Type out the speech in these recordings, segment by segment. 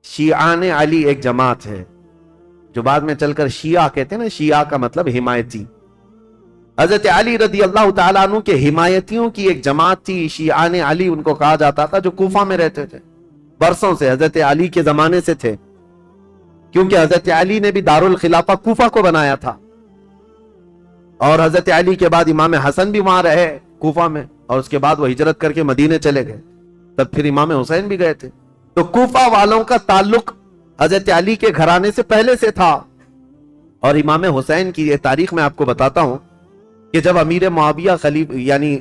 شیعان علی ایک جماعت ہے جو بعد میں چل کر شیعہ کہتے ہیں نا، شیعہ کا مطلب حمایتی. حضرت علی رضی اللہ تعالیٰ عنہ کے حمایتیوں کی ایک جماعت تھی، شیعان علی ان کو کہا جاتا تھا، جو کوفہ میں رہتے تھے برسوں سے، حضرت علی کے زمانے سے تھے، کیونکہ حضرت علی نے بھی دارالخلافہ کوفہ کو بنایا تھا، اور حضرت علی کے بعد امام حسن بھی وہاں رہے کوفہ میں، اور اس کے بعد وہ ہجرت کر کے مدینے چلے گئے، تب پھر امام حسین بھی گئے تھے. تو کوفہ والوں کا تعلق حضرت علی کے گھرانے سے پہلے سے تھا. اور امام حسین کی یہ تاریخ میں آپ کو بتاتا ہوں کہ جب امیر معاویہ یعنی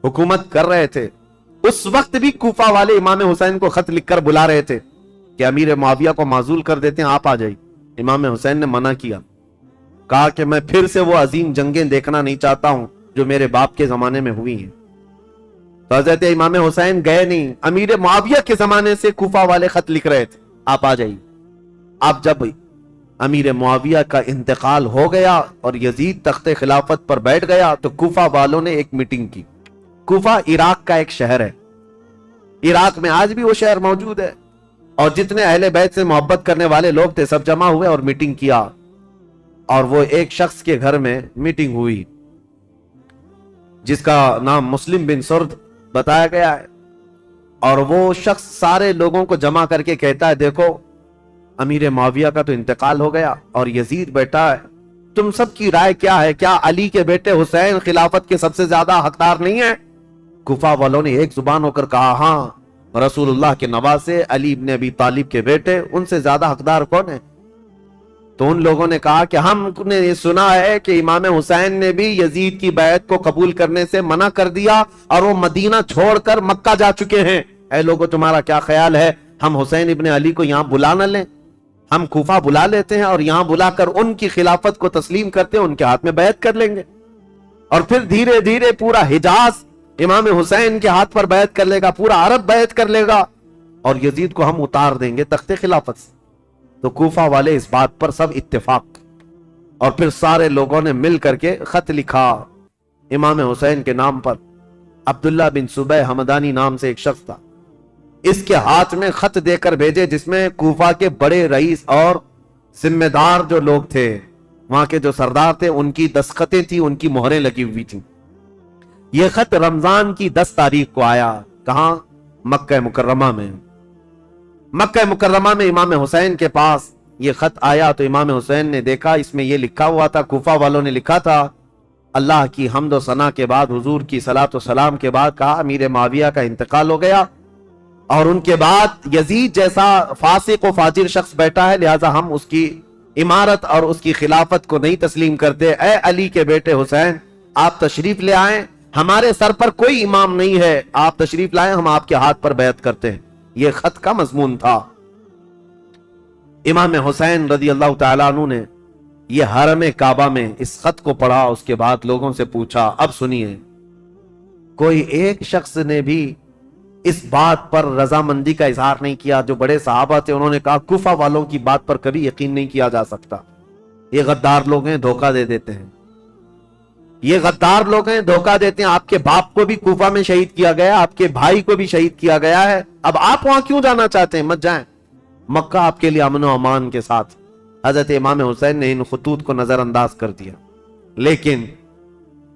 حکومت کر رہے تھے، اس وقت بھی کوفہ والے امام حسین کو خط لکھ کر بلا رہے تھے کہ امیر معاویہ کو معزول کر دیتے ہیں، آپ آ جائیے. امام حسین نے منع کیا، کہا کہ میں پھر سے وہ عظیم جنگیں دیکھنا نہیں چاہتا ہوں جو میرے باپ کے زمانے میں ہوئی ہیں. تو حضرت امام حسین گئے نہیں. امیر معاویہ کے زمانے سے کوفہ والے خط لکھ رہے تھے، آپ آ جائیے. اب جب امیر معاویہ کا انتقال ہو گیا اور یزید تخت خلافت پر بیٹھ گیا تو کوفہ والوں نے ایک میٹنگ کی. کوفہ عراق کا ایک شہر ہے، عراق میں آج بھی وہ شہر موجود ہے، اور جتنے اہل بیت سے محبت کرنے والے لوگ تھے سب جمع ہوئے اور میٹنگ کیا. اور وہ ایک شخص کے گھر میں میٹنگ ہوئی جس کا نام مسلم بن سرد بتایا گیا ہے. اور وہ شخص سارے لوگوں کو جمع کر کے کہتا ہے، دیکھو امیر معاویہ کا تو انتقال ہو گیا اور یزید بیٹا ہے، تم سب کی رائے کیا ہے؟ کیا علی کے بیٹے حسین خلافت کے سب سے زیادہ حقدار نہیں ہیں؟ کوفہ والوں نے ایک زبان ہو کر کہا، ہاں، رسول اللہ کے نواسے علی ابن ابی طالب کے بیٹے، ان سے زیادہ حقدار کون ہے؟ تو ان لوگوں نے کہا کہ ہم نے یہ سنا ہے کہ امام حسین نے بھی یزید کی بیعت کو قبول کرنے سے منع کر دیا اور وہ مدینہ چھوڑ کر مکہ جا چکے ہیں. اے لوگوں، تمہارا کیا خیال ہے ہم حسین ابن علی کو یہاں بلا نہ لیں؟ ہم کوفہ بلا لیتے ہیں اور یہاں بلا کر ان کی خلافت کو تسلیم کرتے ہیں، ان کے ہاتھ میں بیعت کر لیں گے، اور پھر دھیرے دھیرے پورا حجاز امام حسین کے ہاتھ پر بیعت کر لے گا، پورا عرب بیعت کر لے گا، اور یزید کو ہم اتار دیں گے تخت خلافت سے. تو کوفہ والے اس بات پر سب اتفاق، اور پھر سارے لوگوں نے مل کر کے خط لکھا امام حسین کے نام پر. عبداللہ بن صبح حمدانی نام سے ایک شخص تھا، اس کے ہاتھ میں خط دے کر بھیجے جس میں کوفہ کے بڑے رئیس اور ذمہ دار جو لوگ تھے، وہاں کے جو سردار تھے، ان کی دستخطیں تھیں، ان کی مہریں لگی ہوئی تھیں. یہ خط رمضان کی 10 تاریخ کو آیا. کہاں؟ مکہ مکرمہ میں. مکہ مکرمہ میں امام حسین کے پاس یہ خط آیا تو امام حسین نے دیکھا، اس میں یہ لکھا ہوا تھا، کوفہ والوں نے لکھا تھا، اللہ کی حمد و ثنا کے بعد، حضور کی صلاۃ و سلام کے بعد، کہا امیر معاویہ کا انتقال ہو گیا اور ان کے بعد یزید جیسا فاسق و فاجر شخص بیٹا ہے، لہذا ہم اس کی امارت اور اس کی خلافت کو نہیں تسلیم کرتے. اے علی کے بیٹے حسین، آپ تشریف لے آئیں، ہمارے سر پر کوئی امام نہیں ہے، آپ تشریف لائیں، ہم آپ کے ہاتھ پر بیعت کرتے ہیں. یہ خط کا مضمون تھا. امام حسین رضی اللہ تعالیٰ عنہ نے یہ حرم کعبہ میں اس خط کو پڑھا، اس کے بعد لوگوں سے پوچھا. اب سنیے، کوئی ایک شخص نے بھی اس بات پر رضامندی کا اظہار نہیں کیا. جو بڑے صحابہ تھے انہوں نے کہا کوفہ والوں کی بات پر کبھی یقین نہیں کیا جا سکتا، یہ غدار لوگ ہیں، دھوکہ دے دیتے ہیں، یہ غدار لوگ ہیں، دھوکہ دیتے ہیں. آپ کے باپ کو بھی کوفہ میں شہید کیا گیا، آپ کے بھائی کو بھی شہید کیا گیا ہے، اب آپ وہاں کیوں جانا چاہتے ہیں؟ مت جائیں، مکہ آپ کے لیے امن و امان کے ساتھ. حضرت امام حسین نے ان خطوط کو نظر انداز کر دیا. لیکن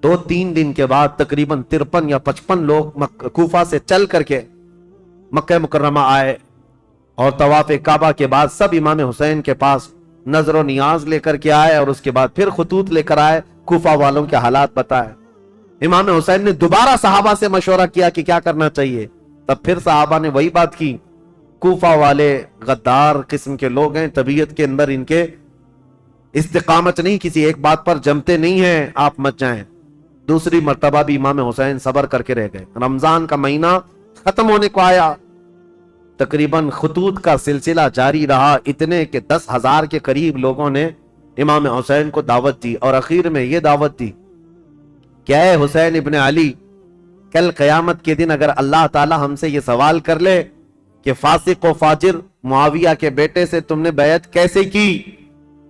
2-3 دن کے بعد تقریباً 53 یا 55 لوگ کوفہ سے چل کر کے مکہ مکرمہ آئے، اور طواف کعبہ کے بعد سب امام حسین کے پاس نظر و نیاز لے کر کے آئے، اور اس کے بعد پھر خطوط لے کر آئے، کوفہ والوں کے حالات بتائے. امام حسین نے دوبارہ صحابہ سے مشورہ کیا کہ کیا کرنا چاہیے. تب پھر صحابہ نے وہی بات کی، کوفہ والے غدار قسم کے لوگ ہیں، طبیعت کے اندر ان کے استقامت نہیں، کسی ایک بات پر جمتے نہیں ہیں، آپ مت جائیں. دوسری مرتبہ بھی امام حسین صبر کر کے رہ گئے. رمضان کا مہینہ ختم ہونے کو آیا، تقریباً خطوط کا سلسلہ جاری رہا، اتنے کہ 10,000 کے قریب لوگوں نے امام حسین کو دعوت دی، اور اخیر میں یہ دعوت دی کہ اے حسین ابن علی، کل قیامت کے دن اگر اللہ تعالی ہم سے یہ سوال کر لے کہ فاسق و فاجر معاویہ کے بیٹے سے تم نے بیعت کیسے کی،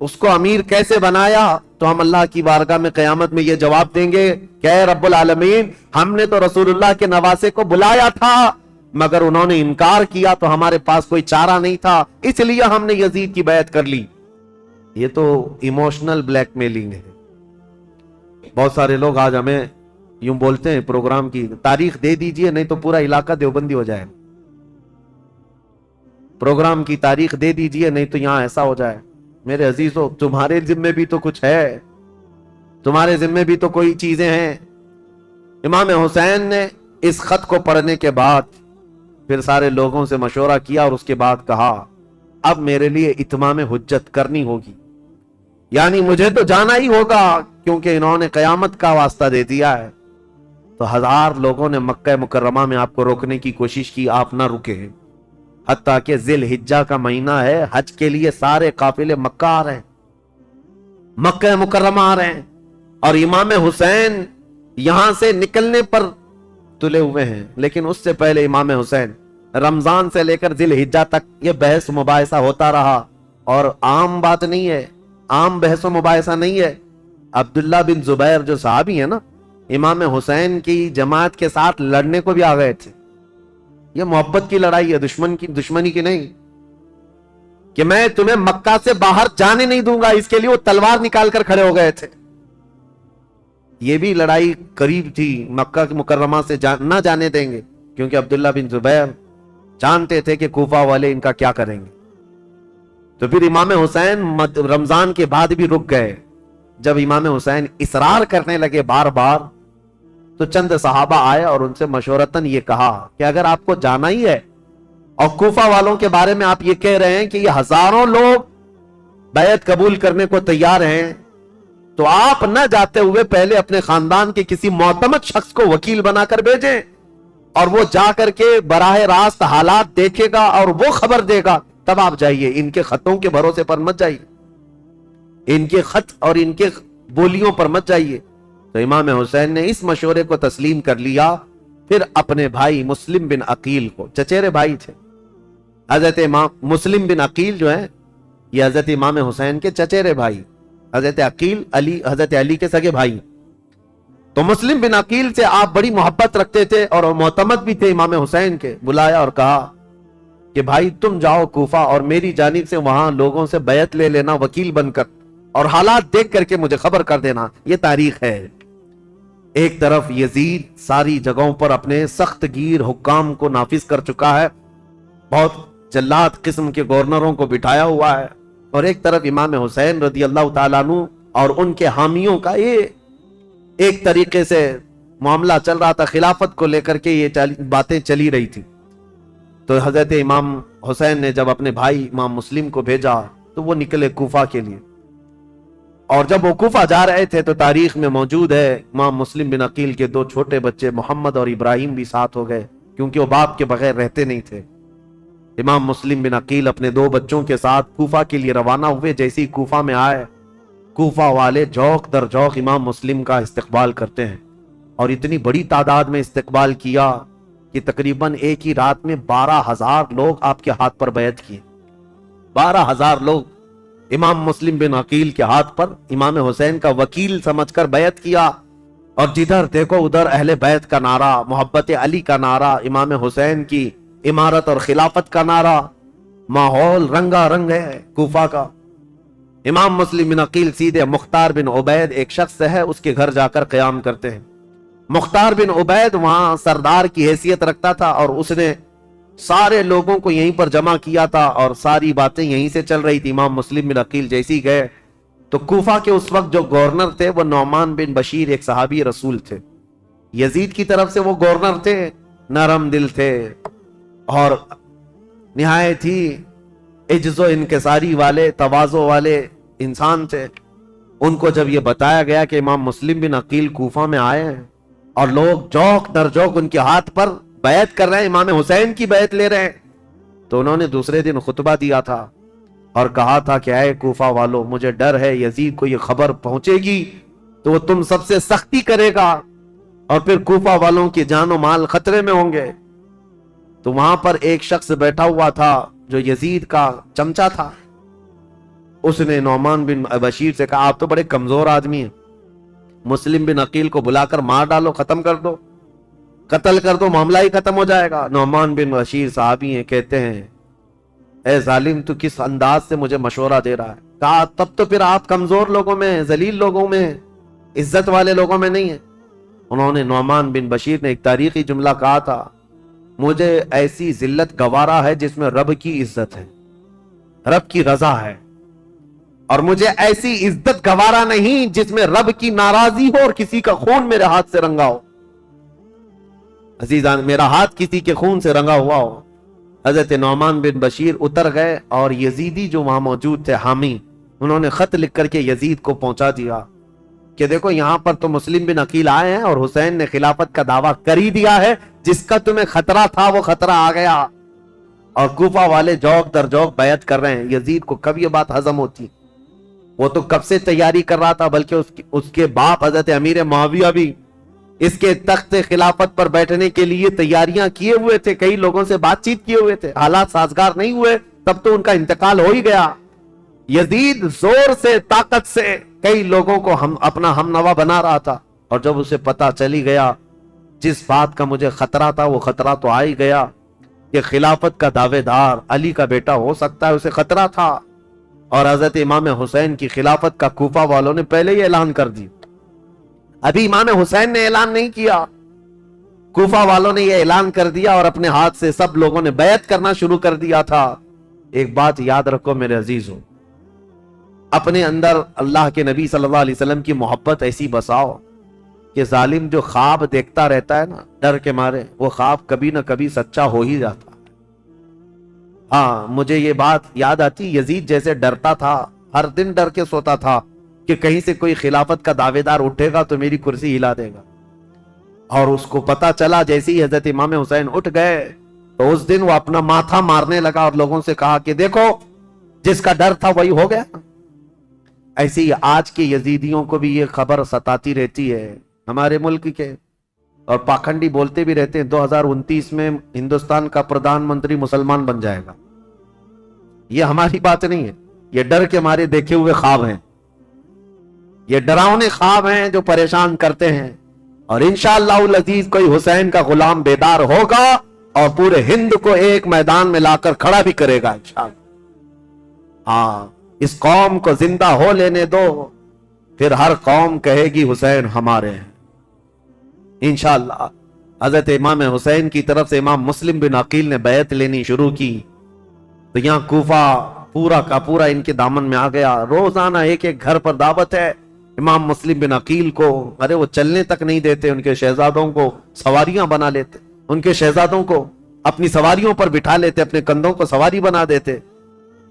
اس کو امیر کیسے بنایا، تو ہم اللہ کی بارگاہ میں قیامت میں یہ جواب دیں گے کہ اے رب العالمین، ہم نے تو رسول اللہ کے نواسے کو بلایا تھا، مگر انہوں نے انکار کیا تو ہمارے پاس کوئی چارہ نہیں تھا، اس لیے ہم نے یزید کی بیعت کر لی۔ یہ تو ایموشنل بلیک میلنگ ہے۔ بہت سارے لوگ آج ہمیں یوں بولتے ہیں پروگرام کی تاریخ دے دیجئے نہیں تو پورا علاقہ دیوبندی ہو جائے، پروگرام کی تاریخ دے دیجئے نہیں تو یہاں ایسا ہو جائے۔ میرے عزیزو، تمہارے ذمے بھی تو کچھ ہے، تمہارے ذمے بھی تو کوئی چیزیں ہیں۔ امام حسین نے اس خط کو پڑھنے کے بعد پھر سارے لوگوں سے مشورہ کیا اور اس کے بعد کہا اب میرے لیے اتمام حجت کرنی ہوگی، یعنی مجھے تو جانا ہی ہوگا کیونکہ انہوں نے قیامت کا واسطہ دے دیا ہے۔ تو 1000 لوگوں نے مکہ مکرمہ میں آپ کو روکنے کی کوشش کی، آپ نہ رکے، حتیٰ کہ ذی الحجہ کا مہینہ ہے، حج کے لیے سارے قافلے مکہ آ رہے ہیں، مکہ مکرمہ آ رہے ہیں، اور امام حسین یہاں سے نکلنے پر تلے ہوئے ہیں۔ لیکن اس سے پہلے امام حسین رمضان سے لے کر ذی الحجہ تک یہ بحث مباحثہ ہوتا رہا، اور عام بات نہیں ہے، عام بحث و مباحثہ نہیں ہے۔ عبداللہ بن زبیر جو صحابی ہیں نا، امام حسین کی جماعت کے ساتھ لڑنے کو بھی آ گئے تھے۔ یہ محبت کی لڑائی ہے، دشمنی کی نہیں، کہ میں تمہیں مکہ سے باہر جانے نہیں دوں گا، اس کے لیے وہ تلوار نکال کر کھڑے ہو گئے تھے۔ یہ بھی لڑائی قریب تھی، مکہ مکرمہ سے نہ جانے دیں گے، کیونکہ عبداللہ بن زبیر جانتے تھے کہ کوفہ والے ان کا کیا کریں گے۔ تو پھر امام حسین رمضان کے بعد بھی رک گئے۔ جب امام حسین اصرار کرنے لگے بار بار تو چند صحابہ آئے اور ان سے مشورتاً یہ کہا کہ اگر آپ کو جانا ہی ہے اور کوفہ والوں کے بارے میں آپ یہ کہہ رہے ہیں کہ یہ ہزاروں لوگ بیعت قبول کرنے کو تیار ہیں، تو آپ نہ جاتے ہوئے پہلے اپنے خاندان کے کسی معتمد شخص کو وکیل بنا کر بھیجیں، اور وہ جا کر کے براہ راست حالات دیکھے گا اور وہ خبر دے گا، تب آپ جائیے، ان کے خطوں کے بھروسے پر مت جائیے، ان کے خط اور ان کے بولیوں پر مت جائیے۔ تو امام حسین نے اس مشورے کو تسلیم کر لیا۔ پھر اپنے بھائی مسلم بن عقیل کو، چچیرے بھائی تھے، حضرت امام مسلم بن عقیل جو ہیں یہ حضرت امام حسین کے چچیرے بھائی، حضرت عقیل حضرت علی کے سگے بھائی۔ تو مسلم بن عقیل سے آپ بڑی محبت رکھتے تھے اور معتمد بھی تھے امام حسین کے، بلایا اور کہا کہ بھائی تم جاؤ کوفہ اور میری جانب سے وہاں لوگوں سے بیعت لے لینا وکیل بن کر، اور حالات دیکھ کر کے مجھے خبر کر دینا۔ یہ تاریخ ہے۔ ایک طرف یزید ساری جگہوں پر اپنے سخت گیر حکام کو نافذ کر چکا ہے، بہت جلاد قسم کے گورنروں کو بٹھایا ہوا ہے، اور ایک طرف امام حسین رضی اللہ تعالیٰ عنہ اور ان کے حامیوں کا یہ ایک طریقے سے معاملہ چل رہا تھا، خلافت کو لے کر کے یہ باتیں چلی رہی تھی۔ تو حضرت امام حسین نے جب اپنے بھائی امام مسلم کو بھیجا تو وہ نکلے کوفہ کے لیے، اور جب وہ کوفہ جا رہے تھے تو تاریخ میں موجود ہے امام مسلم بن عقیل کے 2 چھوٹے بچے محمد اور ابراہیم بھی ساتھ ہو گئے، کیونکہ وہ باپ کے بغیر رہتے نہیں تھے۔ امام مسلم بن عقیل اپنے 2 بچوں کے ساتھ کوفہ کے لیے روانہ ہوئے۔ جیسے ہی کوفہ میں آئے، کوفہ والے جوق در جوق امام مسلم کا استقبال کرتے ہیں، اور اتنی بڑی تعداد میں استقبال کیا کہ تقریباً ایک ہی رات میں 12,000 لوگ آپ کے ہاتھ پر بیعت کیے۔ 12,000 لوگ امام مسلم بن عقیل کے ہاتھ پر امام حسین کا وکیل سمجھ کر بیعت کیا، اور جدھر دیکھو ادھر اہل بیت کا نعرہ، محبت علی کا نعرہ، امام حسین کی امارت اور خلافت کا نعرہ، ماحول رنگا رنگ ہے کوفہ کا۔ امام مسلم بن عقیل سیدھے مختار بن عبید ایک شخص ہے اس کے گھر جا کر قیام کرتے ہیں۔ مختار بن عبید وہاں سردار کی حیثیت رکھتا تھا، اور اس نے سارے لوگوں کو یہیں پر جمع کیا تھا، اور ساری باتیں یہیں سے چل رہی تھی۔ امام مسلم بن عقیل جیسی گئے تو کوفہ کے اس وقت جو گورنر تھے وہ نعمان بن بشیر ایک صحابی رسول تھے، یزید کی طرف سے وہ گورنر تھے، نرم دل تھے اور نہایت ہی عجز و انکساری والے، تواضع والے انسان تھے۔ ان کو جب یہ بتایا گیا کہ امام مسلم بن عقیل کوفہ میں آئے ہیں اور لوگ جوق در جوق ان کے ہاتھ پر بیعت کر رہے ہیں، امام حسین کی بیعت لے رہے ہیں، تو انہوں نے دوسرے دن خطبہ دیا تھا اور کہا تھا کہ اے کوفہ والو، مجھے ڈر ہے یزید کو یہ خبر پہنچے گی تو وہ تم سب سے سختی کرے گا، اور پھر کوفہ والوں کی جان و مال خطرے میں ہوں گے۔ تو وہاں پر ایک شخص بیٹھا ہوا تھا جو یزید کا چمچا تھا، اس نے نعمان بن بشیر سے کہا آپ تو بڑے کمزور آدمی ہیں، مسلم بن عقیل کو بلا کر مار ڈالو، ختم کر دو۔ قتل کر دو معاملہ ہی ختم ہو جائے گا۔ نعمان بن بشیر صحابی ہیں، کہتے ہیں اے ظالم تو کس انداز سے مجھے مشورہ دے رہا ہے؟ کہا تب تو پھر آپ کمزور لوگوں میں ہیں، ذلیل لوگوں میں ہیں، عزت والے لوگوں میں نہیں ہیں۔ انہوں نے نعمان بن بشیر نے ایک تاریخی جملہ کہا تھا، مجھے ایسی ذلت گوارا ہے جس میں رب کی عزت ہے، رب کی رضا ہے، اور مجھے ایسی عزت گوارا نہیں جس میں رب کی ناراضی ہو اور کسی کا خون میرے ہاتھ سے رنگا ہو۔ عزیزان، میرا ہاتھ کسی کے خون سے رنگا ہوا ہو۔ حضرت نعمان بن بشیر اتر گئے اور یزیدی جو وہاں موجود تھے حامی، انہوں نے خط لکھ کر کے یزید کو پہنچا دیا کہ دیکھو یہاں پر تو مسلم بن عقیل آئے ہیں اور حسین نے خلافت کا دعویٰ کر ہی دیا ہے، جس کا تمہیں خطرہ تھا وہ خطرہ آ گیا، اور کوفہ والے جوک در جوک بیعت کر رہے ہیں۔ یزید کو کب یہ بات ہضم ہوتی؟ وہ تو کب سے تیاری کر رہا تھا، بلکہ اس کے باپ حضرت امیر معاویہ بھی اس کے تخت خلافت پر بیٹھنے کے لیے تیاریاں کیے ہوئے تھے، کئی لوگوں سے بات چیت کیے ہوئے تھے، حالات سازگار نہیں ہوئے تب تو ان کا انتقال ہو ہی گیا۔ یزید زور سے طاقت سے کئی لوگوں کو اپنا ہم نوا بنا رہا تھا، اور جب اسے پتا چلی گیا جس بات کا مجھے خطرہ تھا وہ خطرہ تو آ ہی گیا کہ خلافت کا دعوے دار علی کا بیٹا ہو سکتا ہے، اسے خطرہ تھا، اور حضرت امام حسین کی خلافت کا کوفہ والوں نے پہلے ہی اعلان کر دی۔ ابھی امام حسین نے اعلان نہیں کیا، کوفہ والوں نے یہ اعلان کر دیا اور اپنے ہاتھ سے سب لوگوں نے بیعت کرنا شروع کر دیا تھا۔ ایک بات یاد رکھو میرے عزیزو، اپنے اندر اللہ کے نبی صلی اللہ علیہ وسلم کی محبت ایسی بساؤ کہ ظالم جو خواب دیکھتا رہتا ہے نا ڈر کے مارے، وہ خواب کبھی نہ کبھی سچا ہو ہی جاتا ہے۔ ہاں، مجھے یہ بات یاد آتی، یزید جیسے ڈرتا تھا، ہر دن ڈر کے سوتا تھا کہ کہیں سے کوئی خلافت کا دعوے دار اٹھے گا تو میری کرسی ہلا دے گا، اور اس کو پتا چلا جیسے ہی حضرت امام حسین اٹھ گئے تو اس دن وہ اپنا ماتھا مارنے لگا اور لوگوں سے کہا کہ دیکھو جس کا ڈر تھا وہی ہو گیا۔ ایسی ہی آج کے یزیدیوں کو بھی یہ خبر ستاتی رہتی ہے ہمارے ملک کے، اور پاکھنڈی بولتے بھی رہتے ہیں 2029 میں ہندوستان کا پردھان منتری مسلمان بن جائے گا۔ یہ ہماری بات نہیں ہے، یہ ڈر کے مارے دیکھے ہوئے خواب ہیں، یہ ڈراؤنے خواب ہیں جو پریشان کرتے ہیں، اور انشاءاللہ العزیز کوئی حسین کا غلام بیدار ہوگا اور پورے ہند کو ایک میدان میں لا کر کھڑا بھی کرے گا انشاءاللہ۔ ہاں، اس قوم کو زندہ ہو لینے دو، پھر ہر قوم کہے گی حسین ہمارے ہیں انشاءاللہ۔ حضرت امام حسین کی طرف سے امام مسلم بن عقیل نے بیعت لینی شروع کی تو یہاں کوفہ پورا کا پورا ان کے دامن میں آ گیا۔ روزانہ ایک ایک گھر پر دعوت ہے امام مسلم بن عقیل کو، ارے وہ چلنے تک نہیں دیتے، ان کے شہزادوں کو سواریاں بنا لیتے، ان کے شہزادوں کو اپنی سواریوں پر بٹھا لیتے، اپنے کندھوں کو سواری بنا دیتے،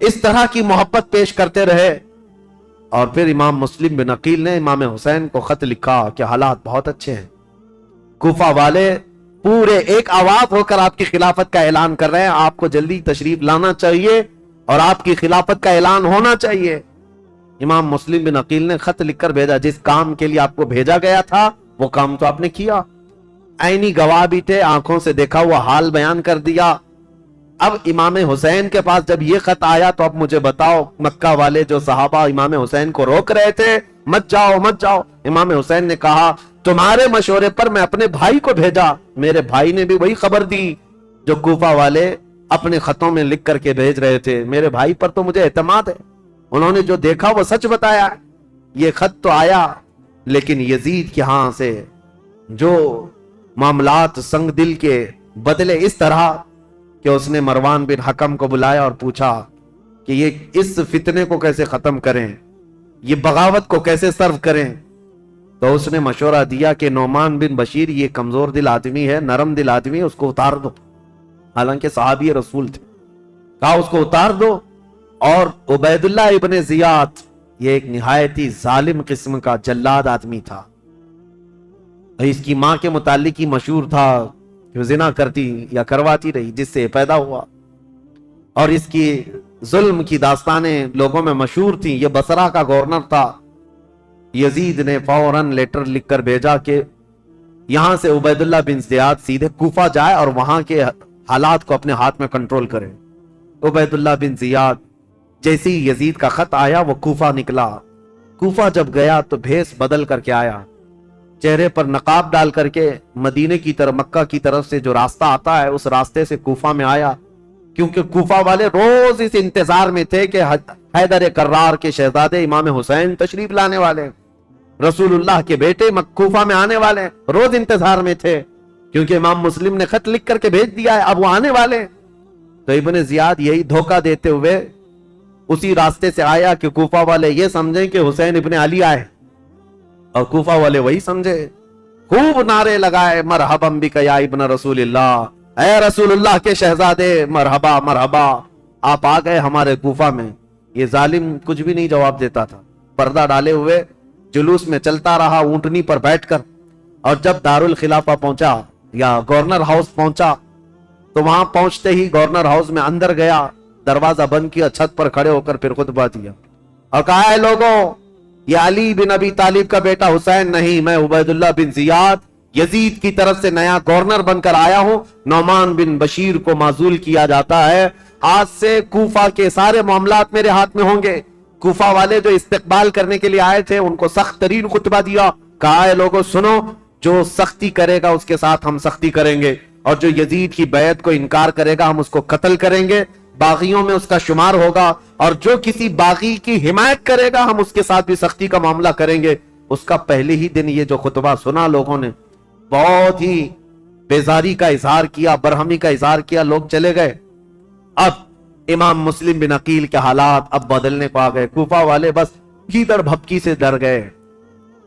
اس طرح کی محبت پیش کرتے رہے۔ اور پھر امام مسلم بن عقیل نے امام حسین کو خط لکھا کہ حالات بہت اچھے ہیں، کوفہ والے پورے ایک آواز ہو کر آپ کی خلافت کا اعلان کر رہے ہیں، آپ کو جلدی تشریف لانا چاہیے اور آپ کی خلافت کا اعلان ہونا چاہیے۔ امام مسلم بن عقیل نے خط لکھ کر بھیجا، جس کام کے لیے آپ کو بھیجا گیا تھا وہ کام تو آپ نے کیا، عینی گواہ بھی تھے، آنکھوں سے دیکھا ہوا حال بیان کر دیا۔ اب امام حسین کے پاس جب یہ خط آیا تو اب مجھے بتاؤ، مکہ والے جو صحابہ امام حسین کو روک رہے تھے مت جاؤ مت جاؤ، امام حسین نے کہا تمہارے مشورے پر میں اپنے بھائی کو بھیجا، میرے بھائی نے بھی وہی خبر دی جو کوفہ والے اپنے خطوں میں لکھ کر کے بھیج رہے تھے، میرے بھائی پر تو مجھے اعتماد ہے، انہوں نے جو دیکھا وہ سچ بتایا۔ یہ خط تو آیا لیکن یزید کے ہاں سے جو معاملات سنگ دل کے بدلے اس طرح کہ اس نے مروان بن حکم کو بلایا اور پوچھا کہ یہ اس فتنے کو کیسے ختم کریں، یہ بغاوت کو کیسے سرو کریں۔ تو اس نے مشورہ دیا کہ نعمان بن بشیر یہ کمزور دل آدمی ہے، نرم دل آدمی ہے، اس کو اتار دو، حالانکہ صحابی رسول تھے، کہا اس کو اتار دو۔ اور عبید اللہ ابن زیاد یہ ایک نہایتی ظالم قسم کا جلاد آدمی تھا، اس کی ماں کے متعلق ہی مشہور تھا کہ زنا کرتی یا کرواتی رہی جس سے پیدا ہوا، اور اس کی ظلم کی داستانیں لوگوں میں مشہور تھیں۔ یہ بصرہ کا گورنر تھا۔ یزید نے فوراً لیٹر لکھ کر بھیجا کہ یہاں سے عبید اللہ بن زیاد سیدھے کوفہ جائے اور وہاں کے حالات کو اپنے ہاتھ میں کنٹرول کرے۔ عبید اللہ بن زیاد جیسی یزید کا خط آیا وہ کوفہ نکلا، کوفہ جب گیا تو بھیس بدل کر کے آیا، چہرے پر نقاب ڈال کر کے مدینے کی طرف، مکہ کی طرف سے جو راستہ آتا ہے اس راستے سے کوفہ میں آیا، کیونکہ کوفہ والے روز اس انتظار میں تھے کہ حیدر کرار کے شہزادے امام حسین تشریف لانے والے، رسول اللہ کے بیٹے کوفہ میں آنے والے، روز انتظار میں تھے کیونکہ امام مسلم نے خط لکھ کر کے بھیج دیا ہے، اب وہ آنے والے۔ تو ابن زیاد یہی دھوکہ دیتے ہوئے اسی راستے سے آیا کہ کوفہ والے یہ سمجھیں کہ حسین ابن علی آئے، اور کوفہ والے وہی سمجھے، خوب نعرے لگائے، مرحبا بک یا ابن رسول اللہ، اے رسول اللہ کے شہزادے، مرحبا مرحبا، آپ آ گئے ہمارے کوفہ میں۔ یہ ظالم کچھ بھی نہیں جواب دیتا تھا، پردہ ڈالے ہوئے جلوس میں چلتا رہا اونٹنی پر بیٹھ کر، اور جب دارالخلافہ پہنچا یا گورنر ہاؤس پہنچا تو وہاں پہنچتے ہی گورنر ہاؤس میں اندر گیا، دروازہ بند کیا، چھت پر کھڑے ہو کر پھر خطبہ دیا اور کہا ہے لوگوں، یہ علی بن ابی طالب کا بیٹا حسین نہیں، میں عبید اللہ بن زیاد یزید کی طرف سے نیا گورنر بن کر آیا ہوں، نعمان بن بشیر کو معزول کیا جاتا ہے، آج سے کوفہ کے سارے معاملات میرے ہاتھ میں ہوں گے۔ کوفہ والے جو استقبال کرنے کے لیے آئے تھے ان کو سخت ترین خطبہ دیا، کہا ہے لوگوں سنو، جو سختی کرے گا اس کے ساتھ ہم سختی کریں گے، اور جو یزید کی بیعت کو انکار کرے گا ہم اس کو قتل کریں گے، باغیوں میں اس کا شمار ہوگا، اور جو کسی باغی کی حمایت کرے گا ہم اس کے ساتھ بھی سختی کا معاملہ کریں گے۔ اس کا پہلے ہی دن یہ جو خطبہ سنا لوگوں نے بہت ہی بیزاری کا اظہار کیا، برہمی کا اظہار کیا، لوگ چلے گئے۔ اب امام مسلم بن عقیل کے حالات اب بدلنے کو آ گئے، کوفہ والے بس گیدڑ بھپکی سے ڈر گئے،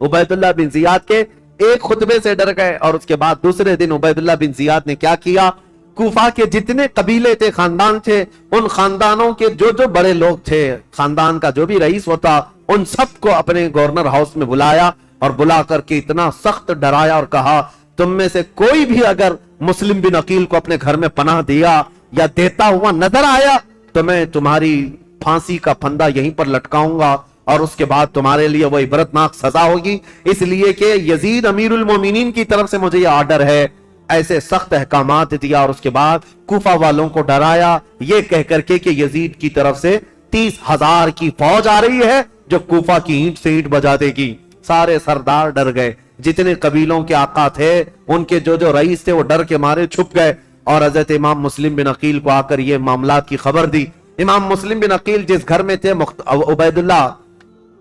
عبید اللہ بن زیاد کے ایک خطبے سے ڈر گئے، اور اس کے بعد دوسرے دن عبید اللہ بن زیاد نے کیا کیا، کوفہ کے جتنے قبیلے تھے، خاندان تھے، ان خاندانوں کے جو جو بڑے لوگ تھے، خاندان کا جو بھی رئیس ہوتا، ان سب کو اپنے گورنر ہاؤس میں بلایا، اور بلا کر کے اتنا سخت ڈرایا اور کہا تم میں سے کوئی بھی اگر مسلم بن عقیل کو اپنے گھر میں پناہ دیا یا دیتا ہوا نظر آیا تو میں تمہاری پھانسی کا پھندا یہیں پر لٹکاؤں گا، اور اس کے بعد تمہارے لیے وہ عبرتناک سزا ہوگی، اس لیے کہ یزید امیر المومنین کی طرف سے مجھے یہ آرڈر ہے۔ ایسے سخت احکامات دیا، اور اس کے بعد کوفہ والوں کو ڈرایا یہ کہہ کر کے کہ یزید کی طرف سے 30,000 کی فوج آ رہی ہے جو کوفہ کی اینٹ سے اینٹ بجا دے گی۔ سارے سردار ڈر گئے، جتنے قبیلوں کے آقا تھے، ان کے جو جو رئیس تھے وہ ڈر کے مارے چھپ گئے، اور حضرت امام مسلم بن عقیل کو آ کر یہ معاملات کی خبر دی۔ امام مسلم بن عقیل جس گھر میں تھے، عبید اللہ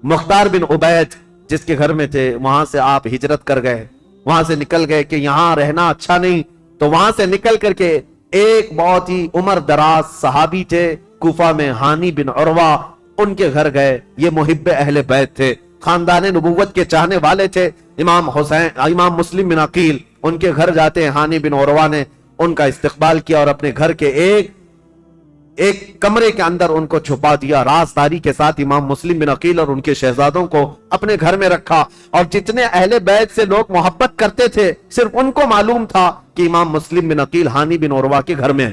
مختار بن عبید جس کے گھر میں تھے، وہاں سے آپ ہجرت کر گئے، وہاں سے نکل گئے کہ یہاں رہنا اچھا نہیں، تو وہاں سے نکل کر کے ایک بہت ہی عمر دراز صحابی تھے کوفہ میں، ہانی بن عروہ، ان کے گھر گئے۔ یہ محب اہل بیت تھے، خاندان نبوت کے چاہنے والے تھے۔ امام مسلم بن عقیل ان کے گھر جاتے ہیں، ہانی بن عروہ نے ان کا استقبال کیا اور اپنے گھر کے ایک کمرے کے اندر ان کو چھپا دیا، رازداری کے ساتھ امام مسلم بن عقیل اور ان کے شہزادوں کو اپنے گھر میں رکھا، اور جتنے اہل بیت سے لوگ محبت کرتے تھے صرف ان کو معلوم تھا کہ امام مسلم بن عقیل ہانی بن عروہ کے گھر میں ہے،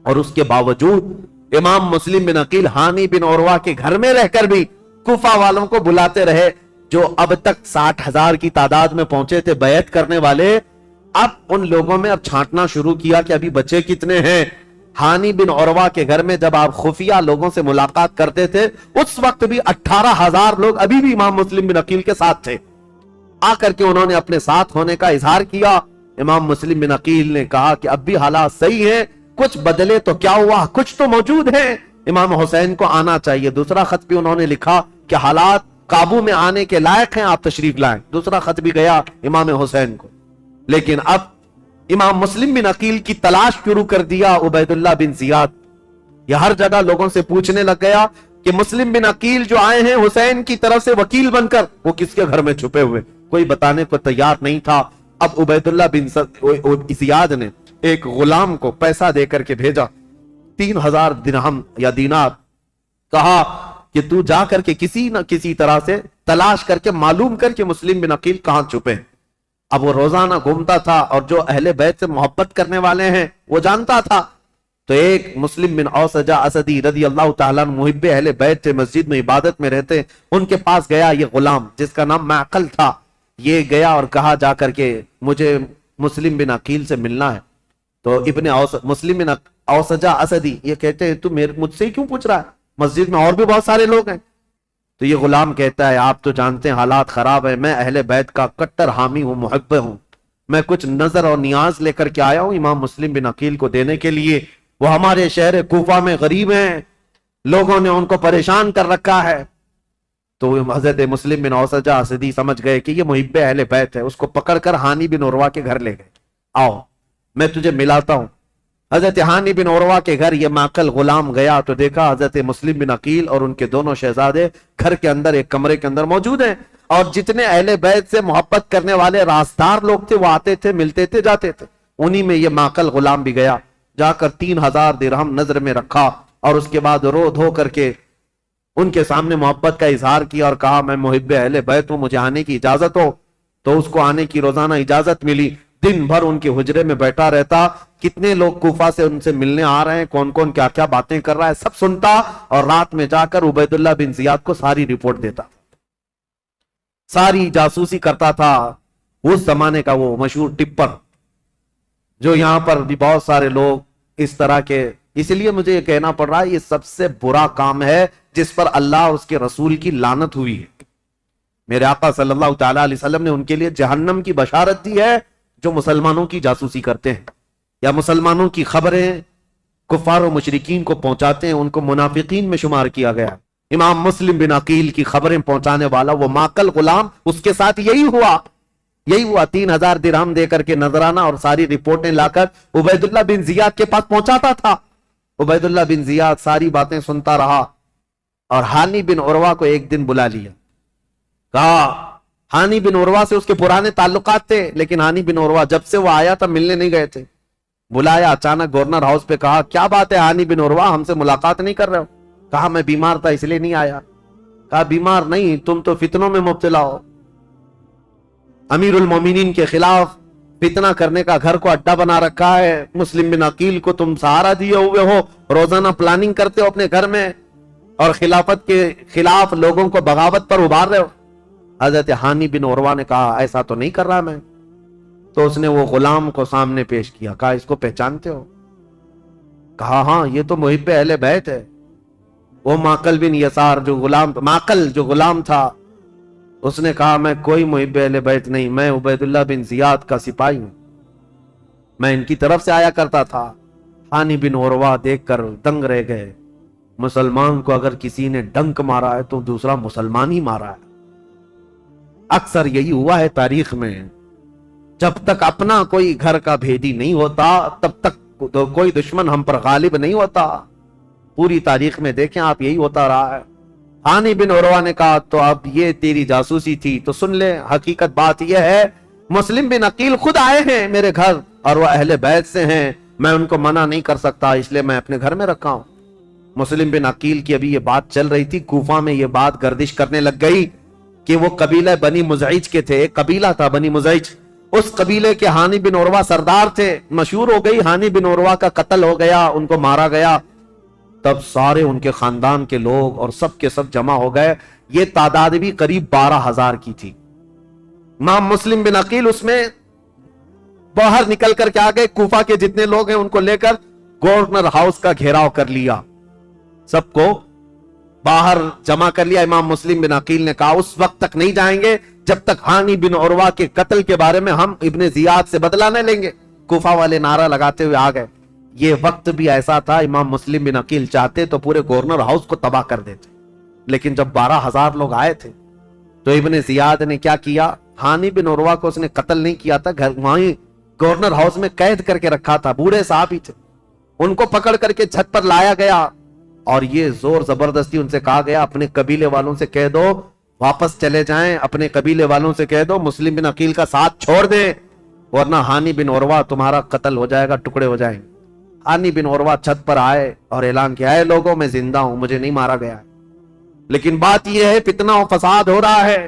اور اس کے باوجود امام مسلم بن عقیل ہانی بن عروہ کے گھر میں رہ کر بھی کوفہ والوں کو بلاتے رہے، جو اب تک 60,000 کی تعداد میں پہنچے تھے بیعت کرنے والے۔ اب ان لوگوں میں اب چھانٹنا شروع کیا کہ ابھی بچے کتنے ہیں۔ ہانی بن عروہ کے گھر میں جب آپ خفیہ لوگوں سے ملاقات کرتے تھے اس وقت بھی 18,000 لوگ ابھی بھی امام مسلم بن عقیل کے ساتھ تھے۔ آ کر کے انہوں نے اپنے ساتھ ہونے کا اظہار کیا۔ امام مسلم بن عقیل نے کہا کہ اب بھی حالات صحیح ہیں، کچھ بدلے تو کیا ہوا، کچھ تو موجود ہیں، امام حسین کو آنا چاہیے۔ دوسرا خط بھی انہوں نے لکھا کہ حالات قابو میں آنے کے لائق ہیں، آپ تشریف لائیں۔ دوسرا خط بھی گیا امام حسین کو، لیکن اب امام مسلم بن عقیل کی تلاش شروع کر دیا عبید اللہ بن زیاد۔ یہ ہر جگہ لوگوں سے پوچھنے لگ گیا کہ مسلم بن عقیل جو آئے ہیں حسین کی طرف سے وکیل بن کر، وہ کس کے گھر میں چھپے ہوئے، کوئی بتانے کو تیار نہیں تھا۔ اب عبید اللہ بن زیاد نے ایک غلام کو پیسہ دے کر کے بھیجا، 3,000 درہم یا دینار، کہا کہ تو جا کر کے کسی نہ کسی طرح سے تلاش کر کے معلوم کر کے مسلم بن عقیل کہاں چھپے ہیں۔ اب وہ روزانہ گھومتا تھا اور جو اہل بیت سے محبت کرنے والے ہیں وہ جانتا تھا، تو ایک مسلم بن اوسجہ اسدی رضی اللہ تعالیٰ عنہ محب اہل بیت سے مسجد میں عبادت میں رہتے، ان کے پاس گیا یہ غلام جس کا نام معقل تھا۔ یہ گیا اور کہا جا کر کے مجھے مسلم بن عقیل سے ملنا ہے۔ تو مسلم بن اوسجہ اسدی یہ کہتے ہیں تو مجھ سے ہی کیوں پوچھ رہا ہے، مسجد میں اور بھی بہت سارے لوگ ہیں۔ تو یہ غلام کہتا ہے آپ تو جانتے ہیں حالات خراب ہے، میں اہل بیت کا کٹر حامی ہوں، محب ہوں، میں کچھ نظر اور نیاز لے کر کے آیا ہوں امام مسلم بن عقیل کو دینے کے لیے، وہ ہمارے شہر کوفہ میں غریب ہیں، لوگوں نے ان کو پریشان کر رکھا ہے۔ تو حضرت مسلم بن اوسجہ اسدی سمجھ گئے کہ یہ محب اہل بیت ہے، اس کو پکڑ کر ہانی بن عروہ کے گھر لے گئے، آؤ میں تجھے ملاتا ہوں۔ حضرت ہانی بن عروہ کے گھر یہ معقل غلام گیا تو دیکھا حضرت مسلم بن عقیل اور ان کے دونوں شہزادے گھر کے اندر ایک کمرے کے اندر موجود ہیں، اور جتنے اہل بیت سے محبت کرنے والے راستار لوگ تھے وہ آتے تھے، ملتے تھے، جاتے تھے، انہی میں یہ معقل غلام بھی گیا، جا کر 3000 درہم نظر میں رکھا اور اس کے بعد رو دھو کر کے ان کے سامنے محبت کا اظہار کیا اور کہا میں محب اہل بیت ہوں، مجھے آنے کی اجازت ہو۔ تو اس کو آنے کی روزانہ اجازت ملی، دن بھر ان کے حجرے میں بیٹھا رہتا، کتنے لوگ کوفہ سے ان سے ملنے آ رہے ہیں، کون کون کیا کیا باتیں کر رہا ہے سب سنتا، اور رات میں جا کر عبید اللہ بن زیاد کو ساری رپورٹ دیتا، ساری جاسوسی کرتا تھا۔ اس زمانے کا وہ مشہور ٹپر جو یہاں پر بھی بہت سارے لوگ اس طرح کے، اس لیے مجھے یہ کہنا پڑ رہا ہے یہ سب سے برا کام ہے جس پر اللہ اس کے رسول کی لعنت ہوئی ہے۔ میرے آقا صلی اللہ تعالی علیہ وسلم نے ان کے لیے جہنم کی بشارت دی ہے جو مسلمانوں کی جاسوسی کرتے ہیں یا مسلمانوں کی خبریں کفار و مشرکین کو پہنچاتے ہیں، ان کو منافقین میں شمار کیا گیا۔ امام مسلم بن عقیل کی خبریں پہنچانے والا وہ معقل غلام، اس کے ساتھ یہی ہوا 3000 درہم دے کر کے نذرانہ اور ساری رپورٹیں لا کر عبید اللہ بن زیاد کے پاس پہنچاتا تھا۔ عبید اللہ بن زیاد ساری باتیں سنتا رہا اور ہانی بن عروہ کو ایک دن بلا لیا، کہا ہانی بن عروہ سے اس کے پرانے تعلقات تھے، لیکن ہانی بن عروہ جب سے وہ آیا تھا ملنے نہیں گئے تھے، بلایا اچانک گورنر ہاؤس پہ، کہا کیا بات ہے ہانی بن عروہ ہم سے ملاقات نہیں کر رہے ہو؟ کہا میں بیمار تھا اس لیے نہیں آیا۔ کہا بیمار نہیں، تم تو فتنوں میں مبتلا ہو، امیر المومنین کے خلاف فتنہ کرنے کا گھر کو اڈا بنا رکھا ہے، مسلم بن عقیل کو تم سہارا دیے ہوئے ہو، روزانہ پلاننگ کرتے ہو اپنے گھر میں اور خلافت کے خلاف لوگوں کو بغاوت پر ابھار رہے ہو۔ حضرت ہانی بن عروہ نے کہا ایسا تو نہیں کر رہا میں۔ تو اس نے وہ غلام کو سامنے پیش کیا، کہا اس کو پہچانتے ہو؟ کہا ہاں یہ تو محب اہل بیت ہے۔ وہ معقل بن یسار جو غلام تھا، اس نے کہا میں کوئی محب اہل بیت نہیں، میں عبید اللہ بن زیاد کا سپاہی ہوں، میں ان کی طرف سے آیا کرتا تھا۔ ہانی بن عروہ دیکھ کر دنگ رہ گئے، مسلمان کو اگر کسی نے ڈنک مارا ہے تو دوسرا مسلمان ہی مارا ہے۔ اکثر یہی ہوا ہے تاریخ میں، جب تک اپنا کوئی گھر کا بھیدی نہیں ہوتا تب تک کوئی دشمن ہم پر غالب نہیں ہوتا۔ پوری تاریخ میں دیکھیں آپ یہی ہوتا رہا ہے۔ ہانی بن عروہ نے کہا تو اب یہ تیری جاسوسی تھی تو سن لے، حقیقت بات یہ ہے مسلم بن عقیل خود آئے ہیں میرے گھر اور وہ اہل بیت سے ہیں، میں ان کو منع نہیں کر سکتا اس لیے میں اپنے گھر میں رکھا ہوں۔ مسلم بن عقیل کی ابھی یہ بات چل رہی تھی، کوفہ میں یہ بات گردش کرنے لگ گئی کہ وہ قبیلہ بنی مزعج کے تھے، ایک قبیلہ تھا بنی مزعج، اس قبیلے کے ہانی بن عروہ سردار تھے، مشہور ہو گئی ہانی بن عروہ کا قتل ہو گیا، ان کو مارا گیا۔ تب سارے ان کے خاندان کے لوگ اور سب کے سب جمع ہو گئے، یہ تعداد بھی قریب 12000 کی تھی۔ امام مسلم بن عقیل اس میں باہر نکل کر کے آگئے، کوفہ کے جتنے لوگ ہیں ان کو لے کر گورنر ہاؤس کا گھیراؤ کر لیا، سب کو باہر جمع کر لیا۔ امام مسلم بن عقیل نے کہا اس وقت تک نہیں جائیں گے جب تک ہانی بن عروہ کے قتل کے بارے میں ہم ابن زیاد سے بدلہ نہ لیں گے۔ کوفہ والے نعرہ لگاتے ہوئے آ گئے۔ یہ وقت بھی ایسا تھا، امام مسلم بن عقیل چاہتے تو پورے گورنر ہاؤس کو تباہ کر دیتے، لیکن جب 12000 لوگ آئے تھے تو ابن زیاد نے کیا کیا، ہانی بن عروہ کو اس نے قتل نہیں کیا تھا، گھر وہیں گورنر ہاؤس میں قید کر کے رکھا تھا، بوڑھے صاحب ہی تھے، ان کو پکڑ کر کے چھت پر لایا گیا اور یہ زور زبردستی ان سے کہا گیا اپنے قبیلے والوں سے کہہ دو واپس چلے جائیں، اپنے قبیلے والوں سے کہہ دو مسلم بن عقیل کا ساتھ چھوڑ دیں ورنہ ہانی بن عروہ تمہارا قتل ہو جائے گا، ٹکڑے ہو جائیں گے۔ ہانی بن عروہ چھت پر آئے اور اعلان کیا ہے لوگوں میں زندہ ہوں، مجھے نہیں مارا گیا ہے، لیکن بات یہ ہے فتنہ و فساد ہو رہا ہے،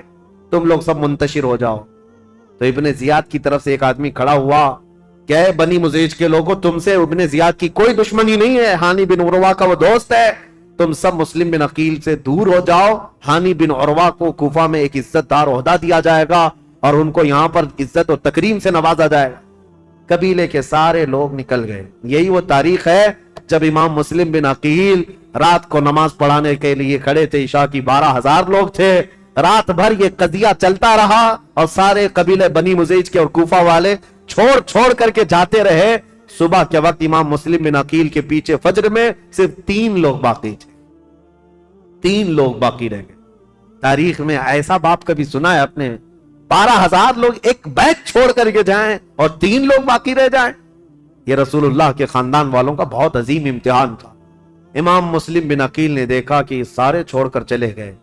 تم لوگ سب منتشر ہو جاؤ۔ تو ابن زیاد کی طرف سے ایک آدمی کھڑا ہوا کہ اے بنی مزعج کے لوگوں، تم سے ابن زیاد کی کوئی دشمنی نہیں ہے، ہانی بن عروہ کا وہ دوست ہے، تم سب مسلم بن عقیل سے دور ہو جاؤ، ہانی بن عروہ کو کوفہ میں ایک عزت دار عہدہ دیا جائے گا اور ان کو یہاں پر عزت و تکریم سے نوازا جائے گا۔ قبیلے کے سارے لوگ نکل گئے۔ یہی وہ تاریخ ہے جب امام مسلم بن عقیل رات کو نماز پڑھانے کے لیے کھڑے تھے، عشاء کی 12,000 لوگ تھے، رات بھر یہ قضیہ چلتا رہا اور سارے قبیلے بنی مزیج کے اور کوفہ والے چھوڑ کر کے جاتے رہے۔ صبح کے وقت امام مسلم بن عقیل کے پیچھے فجر میں صرف 3 لوگ باقی تھے، 3 لوگ باقی رہ گئے۔ تاریخ میں ایسا باپ کبھی سنا ہے اپنے 12,000 لوگ ایک بیت چھوڑ کر کے جائیں اور 3 لوگ باقی رہ جائیں؟ یہ رسول اللہ کے خاندان والوں کا بہت عظیم امتحان تھا۔ امام مسلم بن عقیل نے دیکھا کہ سارے چھوڑ کر چلے گئے،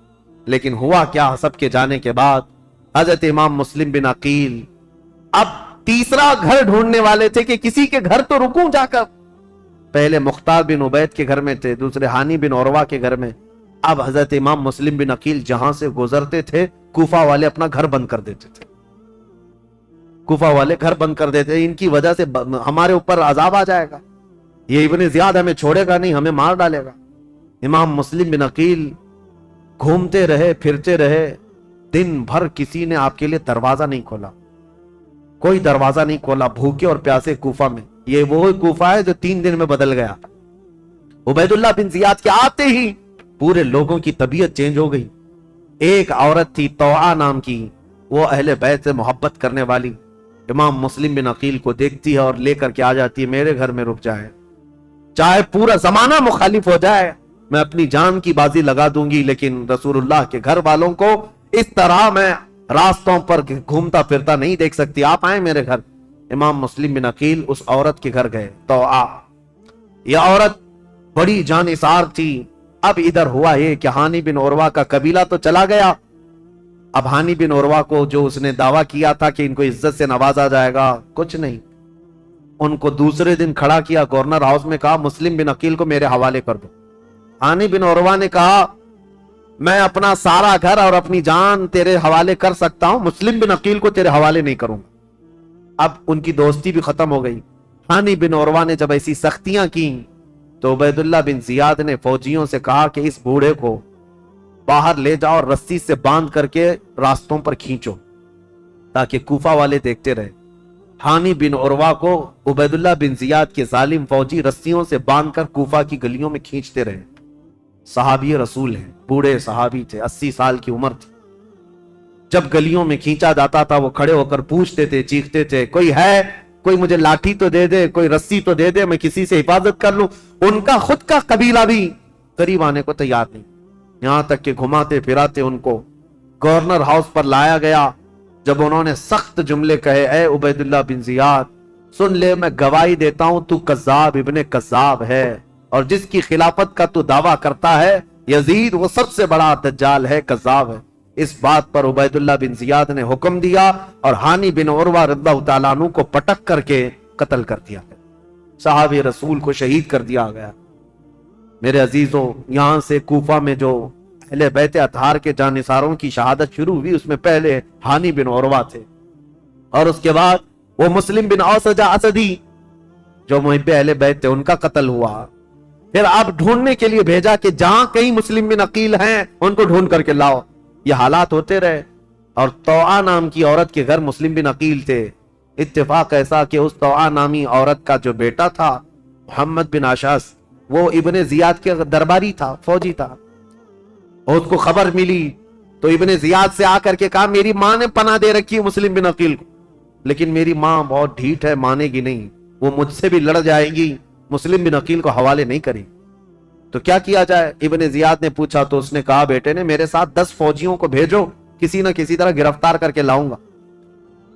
لیکن ہوا کیا، سب کے جانے کے بعد حضرت امام مسلم بن عقیل اب تیسرا گھر ڈھونڈنے والے تھے کہ کسی کے گھر تو رکوں جا کر۔ پہلے مختار بن عبید کے گھر میں تھے، دوسرے ہانی بن عروہ کے گھر میں۔ اب حضرت امام مسلم بن عقیل جہاں سے گزرتے تھے کوفہ والے اپنا گھر بند کر دیتے تھے، کوفہ والے گھر بند کر دیتے تھے، ان کی وجہ سے ہمارے اوپر عذاب آ جائے گا، یہ ابن زیاد ہمیں چھوڑے گا نہیں، ہمیں مار ڈالے گا۔ امام مسلم بن عقیل گھومتے رہے، پھرتے رہے، دن بھر کسی نے آپ کے لیے دروازہ نہیں کھولا، کوئی دروازہ نہیں کھولا، بھوکے اور پیاسے کوفہ میں۔ یہ وہ کوفہ ہے جو 3 دن میں بدل گیا۔ عبید اللہ بن زیاد کے آتے ہی پورے لوگوں کی طبیعت چینج ہو گئی۔ ایک عورت تھی طوعا نام کی، وہ اہل بیت سے محبت کرنے والی، امام مسلم بن عقیل کو دیکھتی ہے اور لے کر کے آ جاتی ہے، میرے گھر میں رک جائے، چاہے پورا زمانہ مخالف ہو جائے، میں اپنی جان کی بازی لگا دوں گی، لیکن رسول اللہ کے گھر والوں کو اس طرح میں راستوں پر گھومتا پھرتا نہیں دیکھ سکتی، آپ آئیں میرے گھر۔ امام مسلم بن عقیل اس عورت کے گھر گئے، طوعا۔ یہ عورت بڑی جانثار تھی۔ اب ادھر ہوا یہ کہ ہانی بن عروہ کا قبیلہ تو چلا گیا، اب ہانی بن عروہ کو جو اس نے دعویٰ کیا تھا کہ ان کو عزت سے نوازا جائے گا، کچھ نہیں، ان کو دوسرے دن کھڑا کیا گورنر ہاؤس میں، کہا مسلم بن عقیل کو میرے حوالے کر دو۔ ہانی بن عروہ نے کہا میں اپنا سارا گھر اور اپنی جان تیرے حوالے کر سکتا ہوں، مسلم بن عقیل کو تیرے حوالے نہیں کروں گا۔ اب ان کی دوستی بھی ختم ہو گئی۔ ہانی بن عروہ نے جب ایسی سختیاں کی تو عبید اللہ بن زیاد نے فوجیوں سے کہا کہ اس بوڑھے کو باہر لے جاؤ اور رسی سے باندھ کر کے راستوں پر کھینچو تاکہ کوفہ والے دیکھتے رہے۔ ہانی بن عروہ کو عبید اللہ بن زیاد کے ظالم فوجی رسیوں سے باندھ کر کوفہ کی گلیوں میں کھینچتے رہے۔ صحابی رسول ہیں، بوڑھے صحابی تھے، 80 سال کی عمر تھی۔ جب گلیوں میں کھینچا جاتا تھا وہ کھڑے ہو کر پوچھتے تھے، چیختے تھے، کوئی ہے، کوئی مجھے لاٹھی تو دے دے، کوئی رسی تو دے دے، میں کسی سے حفاظت کر لوں۔ ان کا خود کا قبیلہ بھی قریب آنے کو تیار نہیں، یہاں تک کہ گھماتے پھراتے ان کو گورنر ہاؤس پر لایا گیا۔ جب انہوں نے سخت جملے کہے، اے عبید اللہ بن زیاد سن لے، میں گواہی دیتا ہوں تو کذاب ابن کذاب ہے، اور جس کی خلافت کا تو دعویٰ کرتا ہے یزید، وہ سب سے بڑا دجال ہے، کذاب ہے۔ اس بات پر عبید اللہ بن زیاد نے حکم دیا اور ہانی بن عروہ رضی اللہ تعالیٰ عنہ کو پٹک کر کے قتل کر دیا گیا، صحابی رسول کو شہید کر دیا گیا۔ میرے عزیزوں، یہاں سے کوفہ میں جو اہل بیت اطہار کے جانثاروں کی شہادت شروع ہوئی، اس میں پہلے ہانی بن عروہ تھے، اور اس کے بعد وہ مسلم بن اوسجہ اسدی جو محب اہل بیت تھے، ان کا قتل ہوا۔ پھر آپ ڈھونڈنے کے لیے بھیجا کہ جہاں کہیں مسلم بن عقیل ہیں ان کو ڈھونڈ کر کے لاؤ۔ یہ حالات ہوتے رہے، اور طوعا نام کی عورت کے گھر مسلم بن عقیل تھے۔ اتفاق ایسا کہ اس طوعا نامی عورت کا جو بیٹا تھا محمد بن اشعث، وہ ابن زیاد کے درباری تھا، فوجی تھا، اور اس کو خبر ملی تو ابن زیاد سے آ کر کے کہا میری ماں نے پناہ دے رکھی ہے مسلم بن عقیل کو، لیکن میری ماں بہت ڈھیٹ ہے، مانے گی نہیں، وہ مجھ سے بھی لڑ جائے گی، مسلم بن عقیل کو حوالے نہیں کرے، تو کیا کیا جائے؟ ابن زیاد نے پوچھا تو اس نے کہا بیٹے نے میرے ساتھ 10 فوجیوں کو بھیجو، کسی نہ کسی طرح گرفتار کر کے لاؤں گا۔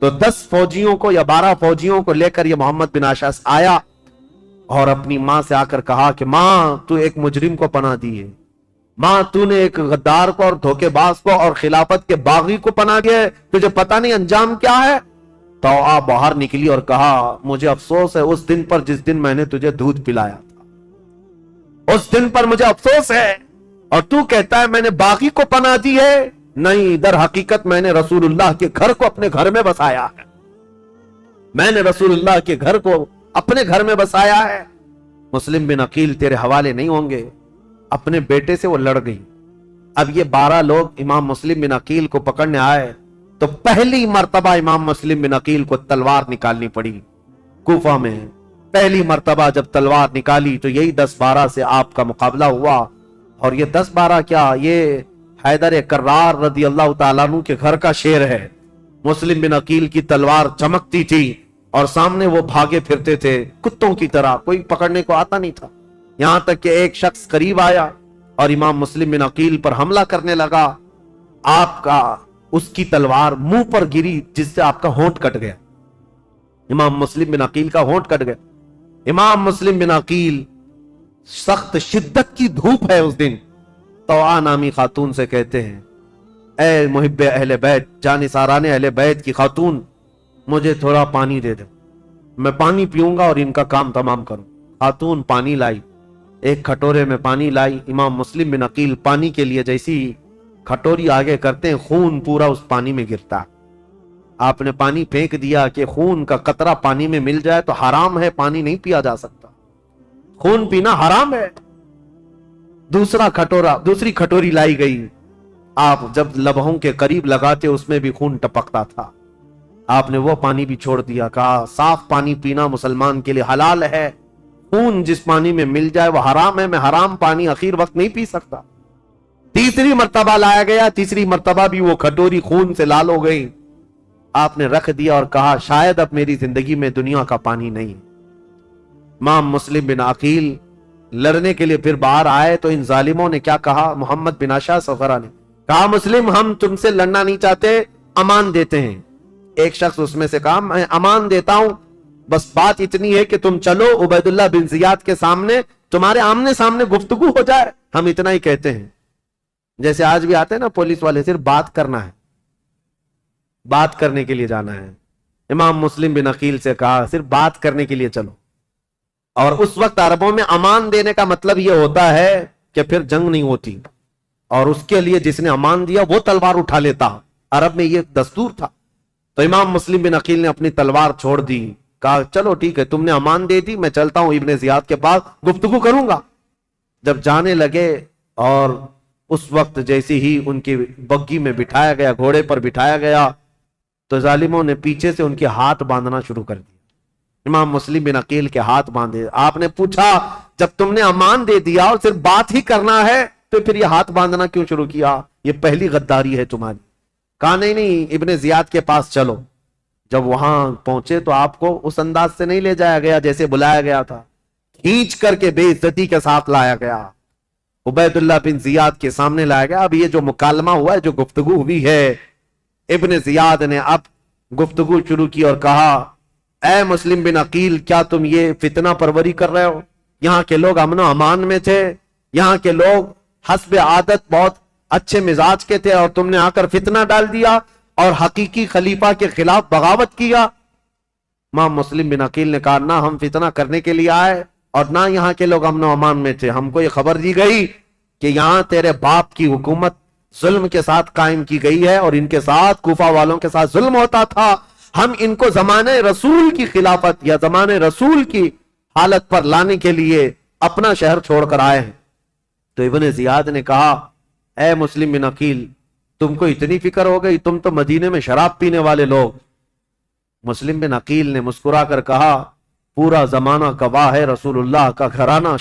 تو 10 فوجیوں کو یا 12 فوجیوں کو لے کر یہ محمد بن اشعث آیا اور اپنی ماں سے آ کر کہا کہ ماں تو ایک مجرم کو پناہ دی ہے، ماں تو نے ایک غدار کو اور دھوکے باز کو اور خلافت کے باغی کو پناہ دیا ہے، تجھے پتہ نہیں انجام کیا ہے؟ طوعا باہر نکلی اور کہا مجھے افسوس ہے اس دن پر جس دن میں نے تجھے دودھ پلایا تھا، اس دن پر مجھے افسوس ہے، اور تو کہتا ہے میں نے باغی کو پناہ دی ہے؟ نہیں، در حقیقت میں نے رسول اللہ کے گھر کو اپنے گھر میں بسایا ہے، میں نے رسول اللہ کے گھر کو اپنے گھر میں بسایا ہے، مسلم بن عقیل تیرے حوالے نہیں ہوں گے۔ اپنے بیٹے سے وہ لڑ گئی۔ اب یہ 12 لوگ امام مسلم بن عقیل کو پکڑنے آئے تو پہلی مرتبہ امام مسلم بن عقیل کو تلوار نکالنی پڑی کوفہ میں۔ پہلی مرتبہ جب تلوار نکالی تو یہی 10-12 سے آپ کا مقابلہ ہوا، اور یہ 10-12 کیا، یہ حیدر کرار رضی اللہ تعالیٰ عنہ کے گھر کا شیر ہے۔ مسلم بن عقیل کی تلوار چمکتی تھی اور سامنے وہ بھاگے پھرتے تھے کتوں کی طرح، کوئی پکڑنے کو آتا نہیں تھا، یہاں تک کہ ایک شخص قریب آیا اور امام مسلم بن عقیل پر حملہ کرنے لگا۔ آپ کا اس کی تلوار منہ پر گری جس سے آپ کا ہونٹ کٹ گیا، امام مسلم بن عقیل کا ہونٹ کٹ گیا۔ امام مسلم بن عقیل، سخت شدت کی دھوپ ہے اس دن، طوعا نامی خاتون سے کہتے ہیں اے محب اہل بیت، جانثاران اہل بیت کی خاتون، مجھے تھوڑا پانی دے دو، میں پانی پیوں گا اور ان کا کام تمام کروں۔ خاتون پانی لائی، ایک کھٹورے میں پانی لائی۔ امام مسلم بن عقیل پانی کے لیے جیسی کھٹوری آگے کرتے ہیں، خون پورا اس پانی میں گرتا۔ آپ نے پانی پھینک دیا کہ خون کا قطرہ پانی میں مل جائے تو حرام ہے، پانی نہیں پیا جا سکتا، خون پینا حرام ہے۔ دوسری کھٹوری لائی گئی، آپ جب لبوں کے قریب لگاتے اس میں بھی خون ٹپکتا تھا، آپ نے وہ پانی بھی چھوڑ دیا، کہا صاف پانی پینا مسلمان کے لیے حلال ہے، خون جس پانی میں مل جائے وہ حرام ہے، میں حرام پانی اخیر وقت نہیں پی سکتا۔ تیسری مرتبہ لایا گیا، تیسری مرتبہ بھی وہ کھٹوری خون سے لال ہو گئی، آپ نے رکھ دیا اور کہا شاید اب میری زندگی میں دنیا کا پانی نہیں۔ امام مسلم بن عقیل لڑنے کے لیے پھر باہر آئے تو ان ظالموں نے کیا کہا، محمد بن اشعث وغیرہ نے کہا مسلم ہم تم سے لڑنا نہیں چاہتے، امان دیتے ہیں۔ ایک شخص اس میں سے کہا میں امان دیتا ہوں، بس بات اتنی ہے کہ تم چلو عبید اللہ بن زیاد کے سامنے، تمہارے آمنے سامنے گفتگو ہو جائے، ہم اتنا ہی کہتے ہیں۔ جیسے آج بھی آتے ہیں نا پولیس والے، صرف بات کرنا ہے، بات کرنے کے لیے جانا ہے۔ امام مسلم بن عقیل سے کہا صرف بات کرنے کے لیے چلو، اور اس وقت عربوں میں امان دینے کا مطلب یہ ہوتا ہے کہ پھر جنگ نہیں ہوتی، اور اس کے لیے جس نے امان دیا وہ تلوار اٹھا لیتا، عرب میں یہ دستور تھا۔ تو امام مسلم بن عقیل نے اپنی تلوار چھوڑ دی، کہا چلو ٹھیک ہے تم نے امان دے دی، میں چلتا ہوں ابن زیاد کے پاس گفتگو کروں گا۔ جب جانے لگے اور اس وقت جیسے ہی ان کی بگی میں بٹھایا گیا، گھوڑے پر بٹھایا گیا، تو ظالموں نے پیچھے سے ان کے ہاتھ باندھنا شروع کر دیا۔ امام مسلم بن عقیل کے ہاتھ باندھے۔ آپ نے پوچھا جب تم نے امان دے دیا اور صرف بات ہی کرنا ہے تو پھر یہ ہاتھ باندھنا کیوں شروع کیا، یہ پہلی غداری ہے تمہاری۔ کہا نہیں ابن زیاد کے پاس چلو۔ جب وہاں پہنچے تو آپ کو اس انداز سے نہیں لے جایا گیا جیسے بلایا گیا تھا، کھینچ کر کے بے عزتی کے ساتھ لایا گیا، عبید اللہ بن زیاد کے سامنے لایا گیا۔ اب یہ جو مکالمہ ہوا ہے، جو گفتگو ہوئی ہے، ابن زیاد نے اب گفتگو شروع کی اور کہا اے مسلم بن عقیل کیا تم یہ فتنہ پروری کر رہے ہو؟ یہاں کے لوگ امن و امان میں تھے، یہاں کے لوگ حسب عادت بہت اچھے مزاج کے تھے، اور تم نے آ کر فتنہ ڈال دیا اور حقیقی خلیفہ کے خلاف بغاوت کیا۔ امام مسلم بن عقیل نے کہا نہ ہم فتنہ کرنے کے لیے آئے اور نہ یہاں کے لوگ امن و امان میں تھے، ہم کو یہ خبر دی گئی کہ یہاں تیرے باپ کی حکومت ظلم کے ساتھ قائم کی گئی ہے اور ان کے ساتھ کوفہ والوں کے ساتھ ظلم ہوتا تھا، ہم ان کو زمانے رسول کی خلافت یا زمانے رسول کی حالت پر لانے کے لیے اپنا شہر چھوڑ کر آئے ہیں۔ تو ابن زیاد نے کہا اے مسلم بن عقیل تم کو اتنی فکر ہو گئی، تم تو مدینے میں شراب پینے والے لوگ۔ مسلم بن عقیل نے مسکرا کر کہا پورا زمانہ گواہ ہے رسول اللہ کا گھرانہ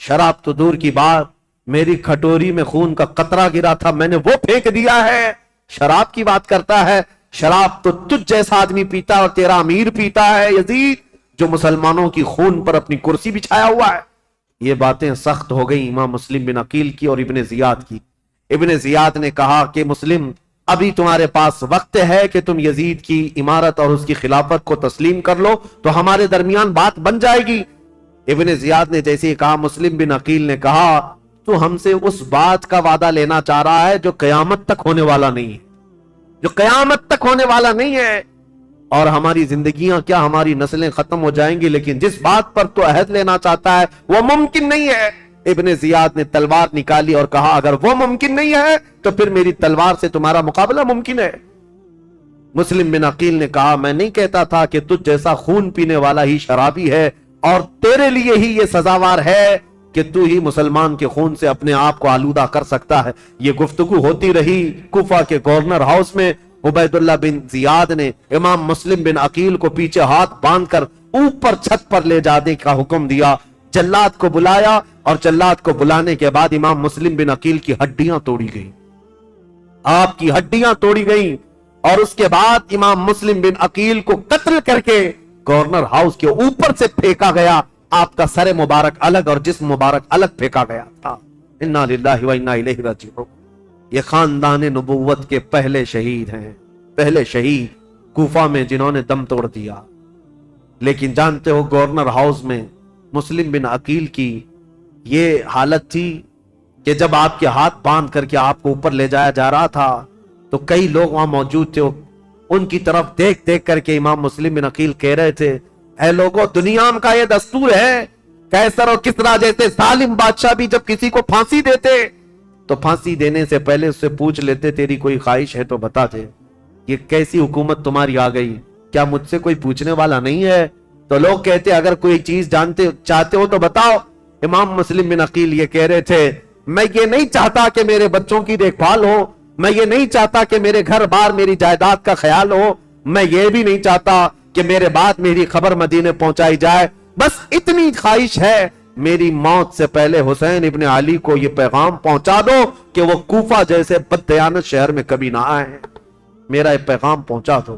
شراب تو دور کی بات، میری کھٹوری میں خون کا قطرہ گرا تھا، میں نے وہ پھینک دیا ہے، شراب کی بات کرتا ہے؟ شراب تو تجھ جیسا آدمی پیتا اور تیرا امیر پیتا ہے یزید، جو مسلمانوں کی خون پر اپنی کرسی بچھایا ہوا ہے۔ یہ باتیں سخت ہو گئی امام مسلم بن عقیل کی اور ابن زیاد کی۔ ابن زیاد نے کہا کہ مسلم ابھی تمہارے پاس وقت ہے کہ تم یزید کی امارت اور اس کی خلافت کو تسلیم کر لو تو ہمارے درمیان بات بن جائے گی۔ ابن زیاد نے جیسے ہی کہا، مسلم بن عقیل نے کہا تو ہم سے اس بات کا وعدہ لینا چاہ رہا ہے جو قیامت تک ہونے والا نہیں ہے، جو قیامت تک ہونے والا نہیں ہے، اور ہماری زندگیاں کیا ہماری نسلیں ختم ہو جائیں گی، لیکن جس بات پر تو عہد لینا چاہتا ہے وہ ممکن نہیں ہے۔ ابن زیاد نے تلوار نکالی اور کہا اگر وہ ممکن نہیں ہے تو پھر میری تلوار سے تمہارا مقابلہ ممکن ہے۔ مسلم بن عقیل نے کہا میں نہیں کہتا تھا کہ تجھ جیسا خون پینے والا ہی شرابی ہے، اور تیرے لیے ہی یہ سزاوار ہے کہ تو ہی مسلمان کے خون سے اپنے آپ کو آلودہ کر سکتا ہے۔ یہ گفتگو ہوتی رہی کوفہ کے گورنر ہاؤس میں۔ عبید اللہ بن زیاد نے امام مسلم بن عقیل کو پیچھے ہاتھ باندھ کر اوپر چھت پر لے جانے کا حکم دیا. جلاد کو بلایا اور جلاد کو بلانے کے بعد امام مسلم بن عقیل کی ہڈیاں توڑی گئی. آپ کی ہڈیاں توڑی گئیں اور اس کے بعد امام مسلم بن عقیل کو قتل کر کے گورنر ہاؤس کے اوپر سے پھینکا گیا. آپ کا سر مبارک الگ اور جسم مبارک الگ پھینکا گیا تھا. انا للہ و انا الیہ راجعون. یہ خاندان نبوت کے پہلے شہید ہیں، پہلے شہید کوفہ میں جنہوں نے دم توڑ دیا. لیکن جانتے ہو گورنر ہاؤس میں مسلم بن عقیل کی یہ حالت تھی کہ جب آپ کے ہاتھ باندھ کر کے آپ کو اوپر لے جایا جا رہا تھا تو کئی لوگ وہاں موجود تھے. ان کی طرف دیکھ دیکھ کر کے امام مسلم بن عقیل کہہ رہے تھے، اے لوگوں، دنیا کا یہ دستور ہے، قیصر اور کسریٰ جیسے ظالم بادشاہ بھی جب کسی کو پھانسی دیتے تو پھانسی دینے سے پہلے اس سے پوچھ لیتے تیری کوئی خواہش ہے تو بتا دے. یہ کیسی حکومت تمہاری آ گئی؟ کیا مجھ سے کوئی پوچھنے والا نہیں ہے؟ تو لوگ کہتے اگر کوئی چیز چاہتے ہو تو بتاؤ. امام مسلم بن عقیل یہ کہہ رہے تھے، میں یہ نہیں چاہتا کہ میرے بچوں کی دیکھ بھال ہو، میں یہ نہیں چاہتا کہ میرے گھر بار میری جائیداد کا خیال ہو، میں یہ بھی نہیں چاہتا کہ میرے بعد میری خبر مدینے پہنچائی جائے. بس اتنی خواہش ہے، میری موت سے پہلے حسین ابن علی کو یہ پیغام پہنچا دو کہ وہ کوفہ جیسے بددیانت شہر میں کبھی نہ آئے. میرا یہ پیغام پہنچا دو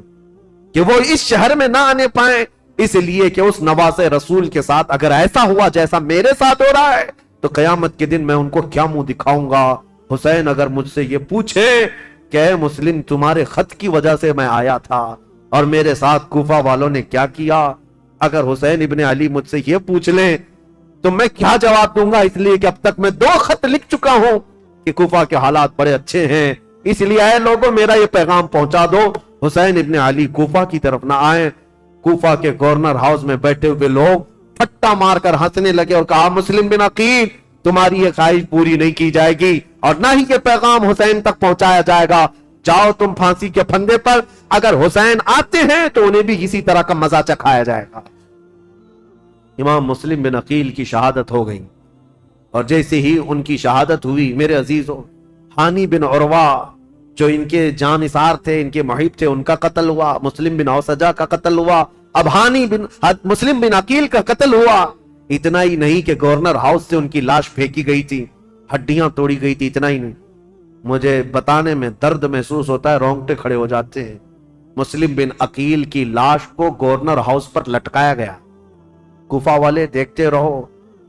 کہ وہ اس شہر میں نہ آنے پائیں، اس لیے کہ اس نواز رسول کے ساتھ اگر ایسا ہوا جیسا میرے ساتھ ہو رہا ہے تو قیامت کے دن میں ان کو کیا منہ دکھاؤں گا. حسین اگر مجھ سے یہ پوچھے کہ اے مسلم تمہارے خط کی وجہ سے میں آیا تھا اور میرے ساتھ کوفہ والوں نے کیا کیا، اگر حسین ابن علی مجھ سے یہ پوچھ لیں تو میں کیا جواب دوں گا؟ اس لیے کہ اب تک میں 2 خط لکھ چکا ہوں کہ کوفہ کے حالات بڑے اچھے ہیں. اس لیے اے لوگوں میرا یہ پیغام پہنچا دو، حسین ابن علی کوفہ کی طرف نہ آئیں. کوفہ کے گورنر ہاؤس میں بیٹھے ہوئے لوگ پھٹا مار کر ہنسنے لگے اور کہا، مسلم بن عقیل تمہاری یہ خواہش پوری نہیں کی جائے گی اور نہ ہی یہ پیغام حسین تک پہنچایا جائے گا. جاؤ تم پھانسی کے پھندے پر، اگر حسین آتے ہیں تو انہیں بھی اسی طرح کا مزہ چکھایا جائے گا. امام مسلم بن عقیل کی شہادت ہو گئی اور جیسے ہی ان کی شہادت ہوئی میرے عزیزو، ہانی بن عروہ جو ان کے جانثار تھے، ان کے محب تھے، ان کا قتل ہوا. مسلم بن اوسجہ کا قتل ہوا. اب مسلم بن عقیل کا قتل ہوا. اتنا ہی نہیں کہ گورنر ہاؤس سے ان کی لاش پھینکی گئی تھی، ہڈیاں توڑی گئی تھی. اتنا ہی نہیں، مجھے بتانے میں درد محسوس ہوتا ہے، رونگٹے کھڑے ہو جاتے ہیں. مسلم بن عقیل کی لاش کو گورنر ہاؤس پر لٹکایا گیا. کوفہ والے دیکھتے رہو،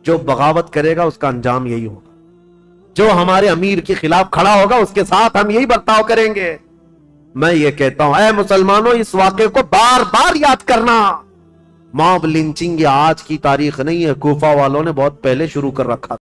جو بغاوت کرے گا اس کا انجام یہی ہوگا، جو ہمارے امیر کے خلاف کھڑا ہوگا اس کے ساتھ ہم یہی برتاؤ کریں گے. میں یہ کہتا ہوں اے مسلمانوں، اس واقعے کو بار بار یاد کرنا. موب لنچنگ یہ آج کی تاریخ نہیں ہے، کوفہ والوں نے بہت پہلے شروع کر رکھا.